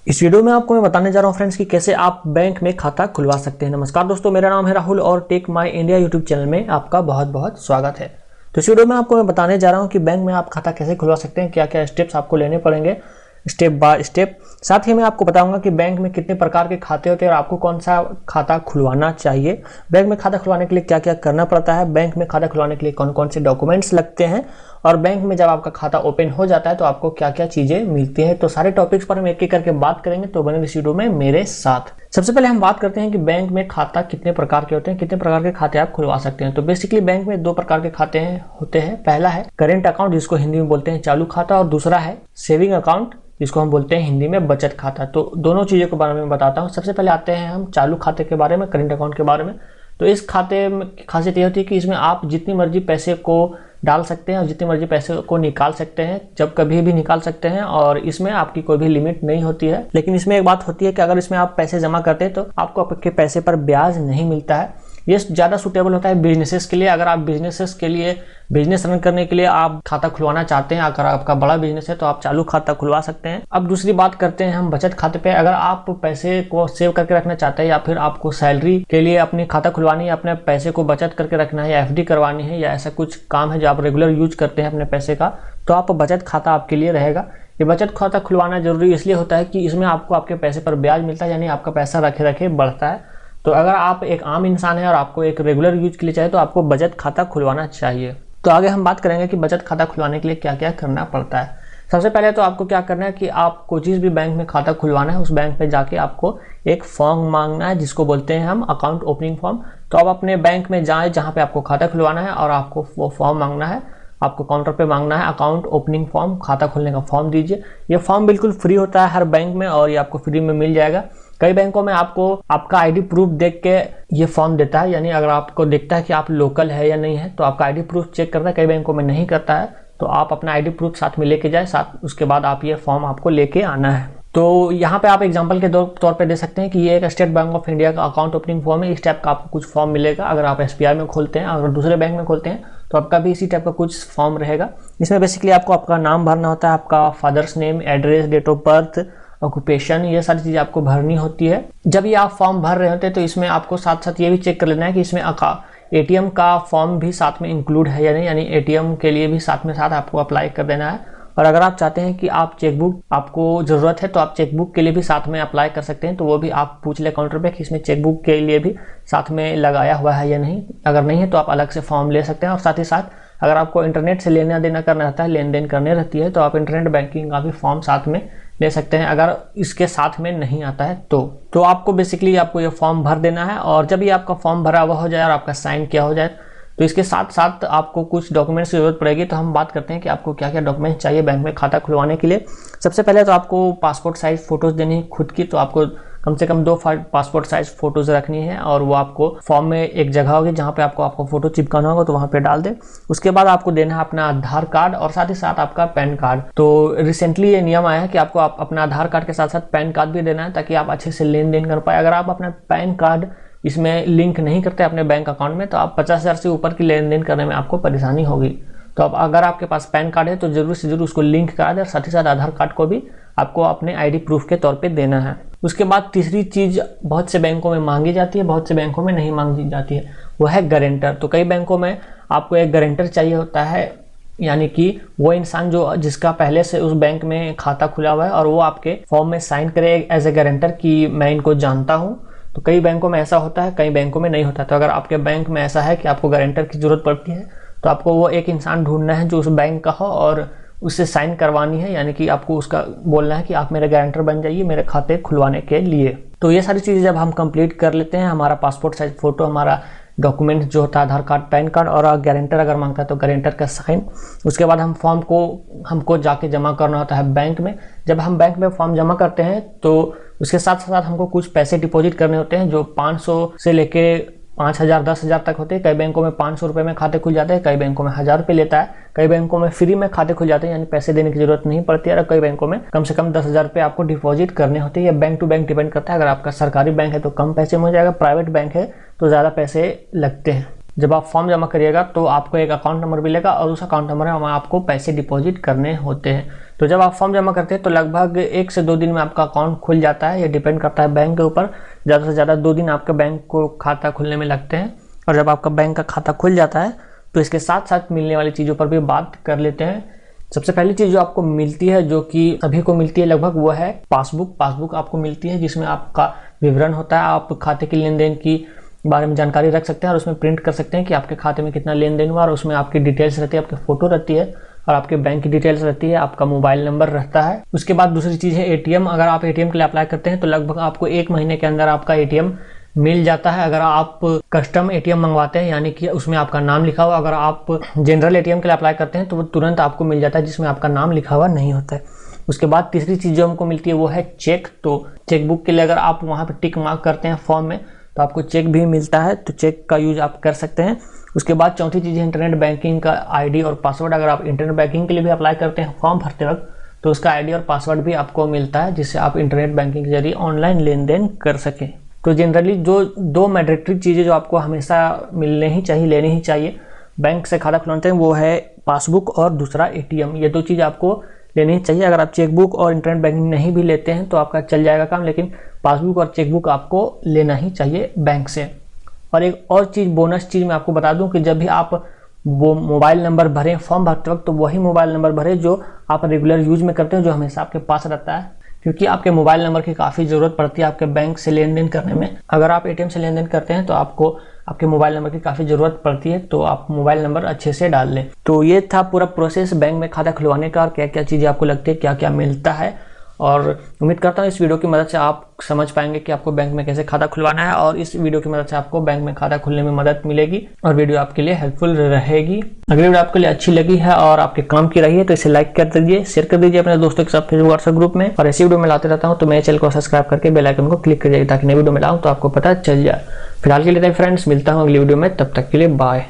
इस वीडियो में आपको मैं बताने जा रहा हूं फ्रेंड्स कि कैसे आप बैंक में खाता खुलवा सकते हैं। नमस्कार दोस्तों, मेरा नाम है राहुल और tech my India YouTube channel में आपका बहुत बहुत स्वागत है। तो इस वीडियो में आपको मैं बताने जा रहा हूं कि बैंक में आप खाता कैसे खुलवा सकते हैं, क्या क्या स्टेप्स आपको लेने पड़ेंगे स्टेप बाय स्टेप। साथ ही मैं आपको बताऊंगा कि बैंक में कितने प्रकार के खाते होते हैं और आपको कौन सा खाता खुलवाना चाहिए, बैंक में खाता खुलवाने के लिए क्या क्या करना पड़ता है, बैंक में खाता खुलवाने के लिए कौन कौन से डॉक्यूमेंट्स लगते हैं और बैंक में जब आपका खाता ओपन हो जाता है तो आपको क्या क्या चीजें मिलती हैं। तो सारे टॉपिक्स पर हम एक एक करके बात करेंगे, तो बने इस वीडियो में मेरे साथ। सबसे पहले हम बात करते हैं कि बैंक में खाता कितने प्रकार के होते हैं, कितने प्रकार के खाते आप खुलवा सकते हैं। तो बेसिकली बैंक में दो प्रकार के खाते होते हैं। पहला है करेंट अकाउंट, जिसको हिंदी में बोलते हैं चालू खाता, और दूसरा है सेविंग अकाउंट, जिसको हम बोलते हैं हिंदी में बचत खाता। तो दोनों चीजों के बारे में बताता हूँ। सबसे पहले आते हैं हम चालू खाते के बारे में, करेंट अकाउंट के बारे में। तो इस खाते में खासियत ये होती है कि इसमें आप जितनी मर्जी पैसे को डाल सकते हैं और जितनी मर्जी पैसे को निकाल सकते हैं, जब कभी भी निकाल सकते हैं, और इसमें आपकी कोई भी लिमिट नहीं होती है। लेकिन इसमें एक बात होती है कि अगर इसमें आप पैसे जमा करते हैं तो आपको आपके पैसे पर ब्याज नहीं मिलता है। ये ज़्यादा सूटेबल होता है बिजनेसेस के लिए। अगर आप बिजनेसेस के लिए, बिजनेस रन करने के लिए आप खाता खुलवाना चाहते हैं, अगर आपका बड़ा बिजनेस है तो आप चालू खाता खुलवा सकते हैं। अब दूसरी बात करते हैं हम बचत खाते पे। अगर आप पैसे को सेव करके रखना चाहते हैं या फिर आपको सैलरी के लिए अपनी खाता खुलवानी है, अपने पैसे को बचत करके रखना है या एफडी करवानी है, या ऐसा कुछ काम है जो आप रेगुलर यूज करते हैं अपने पैसे का, तो आप बचत खाता आपके लिए रहेगा। ये बचत खाता खुलवाना जरूरी इसलिए होता है कि इसमें आपको आपके पैसे पर ब्याज मिलता है, यानी आपका पैसा रखे रखे बढ़ता है। तो अगर आप एक आम इंसान है और आपको एक रेगुलर यूज के लिए चाहिए तो आपको बचत खाता खुलवाना चाहिए। तो आगे हम बात करेंगे कि बचत खाता खुलवाने के लिए क्या क्या करना पड़ता है। सबसे पहले तो आपको क्या करना है कि आपको जिस भी बैंक में खाता खुलवाना है उस बैंक में जाके आपको एक फॉर्म मांगना है, जिसको बोलते हैं हम अकाउंट ओपनिंग फॉर्म। तो आप अपने बैंक में जाएं जहाँ पे आपको खाता खुलवाना है और आपको वो फॉर्म मांगना है, आपको काउंटर पे मांगना है अकाउंट ओपनिंग फॉर्म, खाता खोलने का फॉर्म दीजिए। ये फॉर्म बिल्कुल फ्री होता है हर बैंक में और ये आपको फ्री में मिल जाएगा। कई बैंकों में आपको आपका आईडी प्रूफ देख के ये फॉर्म देता है, यानी अगर आपको देखता है कि आप लोकल है या नहीं है तो आपका आईडी प्रूफ चेक करता है। कई बैंकों में नहीं करता है, तो आप अपना आईडी प्रूफ साथ में लेके जाए, साथ उसके बाद आप ये फॉर्म आपको लेके आना है। तो यहाँ पे आप एग्जांपल के तौर पे दे सकते हैं कि ये एक स्टेट बैंक ऑफ इंडिया का अकाउंट ओपनिंग फॉर्म है। इस टाइप का आपको कुछ फॉर्म मिलेगा। अगर आप एसबीआई में खोलते हैं, अगर दूसरे बैंक में खोलते हैं तो आपका भी इसी टाइप का कुछ फॉर्म रहेगा। इसमें बेसिकली आपको आपका नाम भरना होता है, आपका father's name, address, date of birth, occupation, ये सारी चीजें आपको भरनी होती है। जब ये आप फॉर्म भर रहे होते हैं तो इसमें आपको साथ साथ ये भी चेक कर लेना है कि इसमें एटीएम का फॉर्म भी साथ में इंक्लूड है या नहीं, यानी एटीएम के लिए भी साथ में आपको अप्लाई कर देना है। और अगर आप चाहते हैं कि आप चेकबुक आपको जरूरत है तो आप चेकबुक के लिए भी साथ में अप्लाई कर सकते हैं। तो वो भी आप पूछ ले काउंटर पे कि इसमें चेकबुक के लिए भी साथ में लगाया हुआ है या नहीं। अगर नहीं है तो आप अलग से फॉर्म ले सकते हैं। और साथ ही साथ अगर आपको इंटरनेट से लेना देना करना रहता है, लेन देन करने रहती है, तो आप इंटरनेट बैंकिंग का भी फॉर्म साथ में ले सकते हैं। अगर इसके साथ में नहीं आता है तो आपको बेसिकली आपको ये फॉर्म भर देना है। और जब ये आपका फॉर्म भरा हुआ हो जाए और आपका साइन किया हो जाए तो इसके साथ साथ आपको कुछ डॉक्यूमेंट्स की जरूरत पड़ेगी। तो हम बात करते हैं कि आपको क्या क्या डॉक्यूमेंट्स चाहिए बैंक में खाता खुलवाने के लिए। सबसे पहले तो आपको पासपोर्ट साइज फोटोज देनी है खुद की। तो आपको कम से कम 2 पासपोर्ट साइज फोटोज रखनी है और वो आपको फॉर्म में एक जगह होगी जहाँ पे आपको फोटो चिपकाना होगा, तो वहाँ पे डाल दें। उसके बाद आपको देना है अपना आधार कार्ड और साथ ही साथ आपका पैन कार्ड। तो रिसेंटली ये नियम आया है कि आपको अपना आधार कार्ड के साथ साथ पैन कार्ड भी देना है, ताकि आप अच्छे से लेन देन कर पाए। अगर आप अपना पैन कार्ड इसमें लिंक नहीं करते अपने बैंक अकाउंट में तो आप 50,000 से ऊपर की लेन देन करने में आपको परेशानी होगी। तो अब अगर आपके पास पैन कार्ड है तो जरूर से जरूर उसको लिंक करा दें, और साथ ही साथ आधार कार्ड को भी आपको अपने आईडी प्रूफ के तौर पे देना है। उसके बाद तीसरी चीज बहुत से बैंकों में मांगी जाती है, बहुत से बैंकों में नहीं मांगी जाती है, वो है गारंटर। तो कई बैंकों में आपको एक गारंटर चाहिए होता है, यानी कि वो इंसान जो जिसका पहले से उस बैंक में खाता खुला हुआ है और वो आपके फॉर्म में साइन करे एज ए गारंटर कि मैं इनको जानता हूँ। तो कई बैंकों में ऐसा होता है, कई बैंकों में नहीं होता। तो अगर आपके बैंक में ऐसा है कि आपको गारंटर की जरूरत पड़ती है तो आपको वो एक इंसान ढूंढना है जो उस बैंक का हो और उससे साइन करवानी है, यानी कि आपको उसका बोलना है कि आप मेरे गारंटर बन जाइए मेरे खाते खुलवाने के लिए। तो ये सारी चीज़ें जब हम कंप्लीट कर लेते हैं, हमारा पासपोर्ट साइज फोटो, हमारा डॉक्यूमेंट जो होता है आधार कार्ड, पैन कार्ड, और गारंटर अगर मांगता है तो गारंटर का साइन, उसके बाद हम फॉर्म को हमको जाके जमा करना होता है बैंक में। जब हम बैंक में फॉर्म जमा करते हैं तो उसके साथ साथ हमको कुछ पैसे डिपॉजिट करने होते हैं, जो 500 से लेके 5,000 10,000 तक होते हैं। कई बैंकों में 500 रुपये में खाते खुल जाते हैं, कई बैंकों में 1,000 रुपये लेता है, कई बैंकों में फ्री में खाते खुल जाते हैं, यानी पैसे देने की जरूरत नहीं पड़ती है। और कई बैंकों में कम से कम 10,000 रुपये आपको डिपॉजिट करने होते हैं। ये बैंक टू बैंक डिपेंड करता है। अगर आपका सरकारी बैंक है तो कम पैसे में हो जाएगा, प्राइवेट बैंक है तो ज़्यादा पैसे लगते हैं। जब आप फॉर्म जमा करिएगा तो आपको एक अकाउंट नंबर मिलेगा और उस अकाउंट नंबर में आपको पैसे डिपॉजिट करने होते हैं। तो जब आप फॉर्म जमा करते हैं तो लगभग 1 से 2 दिन में आपका अकाउंट खुल जाता है। ये डिपेंड करता है बैंक के ऊपर, ज़्यादा से ज़्यादा 2 दिन आपके बैंक को खाता खुलने में लगते हैं। और जब आपका बैंक का खाता खुल जाता है तो इसके साथ साथ मिलने वाली चीज़ों पर भी बात कर लेते हैं। सबसे पहली चीज़ जो आपको मिलती है, जो कि सभी को मिलती है लगभग, वो है पासबुक आपको मिलती है, जिसमें आपका विवरण होता है। आप खाते की लेन देन की बारे में जानकारी रख सकते हैं और उसमें प्रिंट कर सकते हैं कि आपके खाते में कितना लेन देन हुआ, और उसमें आपकी डिटेल्स रहती है, आपकी फ़ोटो रहती है और आपके बैंक की डिटेल्स रहती है, आपका मोबाइल नंबर रहता है। उसके बाद दूसरी चीज़ है एटीएम। अगर आप एटीएम के लिए अप्लाई करते हैं तो लगभग आपको 1 महीने के अंदर आपका एटीएम मिल जाता है। अगर आप कस्टम एटीएम मंगवाते हैं, यानी कि उसमें आपका नाम लिखा हुआ, अगर आप जनरल एटीएम के लिए अप्लाई करते हैं तो वो तुरंत आपको मिल जाता है, जिसमें आपका नाम लिखा हुआ नहीं होता है। उसके बाद तीसरी चीज़ जो हमको मिलती है वो है चेक। तो चेकबुक के लिए अगर आप वहाँ पर टिक मार्क करते हैं फॉर्म में तो आपको चेक भी मिलता है, तो चेक का यूज आप कर सकते हैं। उसके बाद चौथी चीज़ है इंटरनेट बैंकिंग का आईडी और पासवर्ड। अगर आप इंटरनेट बैंकिंग के लिए भी अप्लाई करते हैं फॉर्म भरते वक्त तो उसका आईडी और पासवर्ड भी आपको मिलता है, जिससे आप इंटरनेट बैंकिंग के जरिए ऑनलाइन लेन देन कर सकें। तो जनरली जो 2 मैंडेटरी चीज़ें जो आपको हमेशा मिलने ही चाहिए, लेनी ही चाहिए बैंक से खाता खुलवाते हैं, वो है पासबुक और दूसरा एटीएम। ये 2 चीज़ आपको लेनी ही चाहिए। अगर आप चेकबुक और इंटरनेट बैंकिंग नहीं भी लेते हैं तो आपका चल जाएगा काम, लेकिन पासबुक और चेकबुक आपको लेना ही चाहिए बैंक से। और एक और चीज़, बोनस चीज़ मैं आपको बता दूं कि जब भी आप वो मोबाइल नंबर भरें फॉर्म भरते वक्त, तो वही मोबाइल नंबर भरें जो आप रेगुलर यूज में करते हैं, जो हमेशा आपके पास रहता है, क्योंकि आपके मोबाइल नंबर की काफ़ी ज़रूरत पड़ती है आपके बैंक से लेन देन करने में। अगर आप एटीएम से लेन देन करते हैं तो आपको आपके मोबाइल नंबर की काफ़ी ज़रूरत पड़ती है, तो आप मोबाइल नंबर अच्छे से डाल लें। तो ये था पूरा प्रोसेस बैंक में खाता खुलवाने का, और क्या क्या चीज़ें आपको लगती है, क्या क्या मिलता है। और उम्मीद करता हूँ इस वीडियो की मदद से आप समझ पाएंगे कि आपको बैंक में कैसे खाता खुलवाना है, और इस वीडियो की मदद से आपको बैंक में खाता खुलने में मदद मिलेगी और वीडियो आपके लिए हेल्पफुल रहेगी। अगली वीडियो आपके लिए अच्छी लगी है और आपके काम की रही है तो इसे लाइक कर दीजिए, शेयर कर दीजिए अपने दोस्तों के साथ फेसबुक व्हाट्सएप ग्रुप में। और ऐसी वीडियो में लाते रहता हूँ तो मेरे चैनल को सब्सक्राइब करके बेल आइकन को क्लिक कर दीजिए, ताकि नई वीडियो में लाऊँ तो आपको पता चल जाए। फिलहाल के लिए फ्रेंड्स, मिलता हूँ अगली वीडियो में, तब तक के लिए बाय।